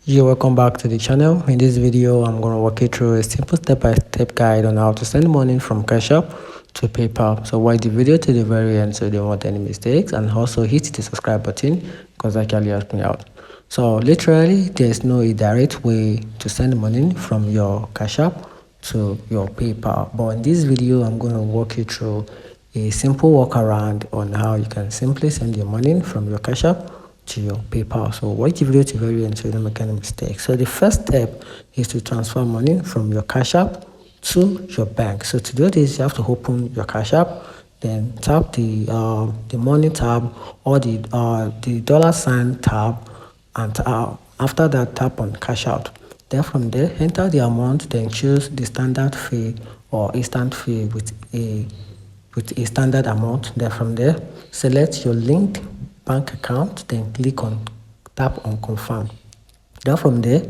You're welcome back to the channel. In this video, I'm going to walk you through a simple step-by-step guide on how to send money from Cash App to PayPal. So watch the video to the very end so you don't want any mistakes, and also hit the subscribe button because that actually helps me out. So literally, there's no direct way to send money from your Cash App to your PayPal. But in this video, I'm going to walk you through a simple workaround on how you can simply send your money from your Cash App to your PayPal. So watch the video to the very end so you don't make any mistakes. So the first step is to transfer money from your Cash App to your bank. So to do this, you have to open your Cash App, then tap the money tab or the $ tab, and after that tap on Cash Out. Then from there, enter the amount, then choose the standard fee or instant fee with a standard amount. Then from there, select your linked bank account, then tap on confirm. Then from there,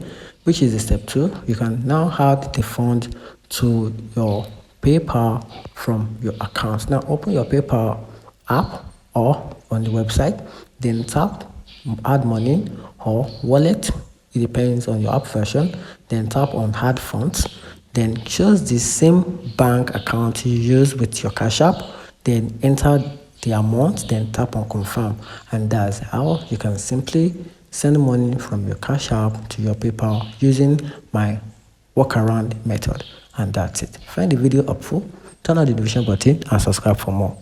which is the step 2, you can now add the fund to your PayPal from your account. Now open your PayPal app or on the website, then tap add money or wallet, it depends on your app version, then tap on add funds, then choose the same bank account you use with your Cash App, then enter the amount, then tap on confirm, and that's how you can simply send money from your Cash App to your PayPal using my workaround method. And that's it. Find the video helpful, turn on the notification button and subscribe for more.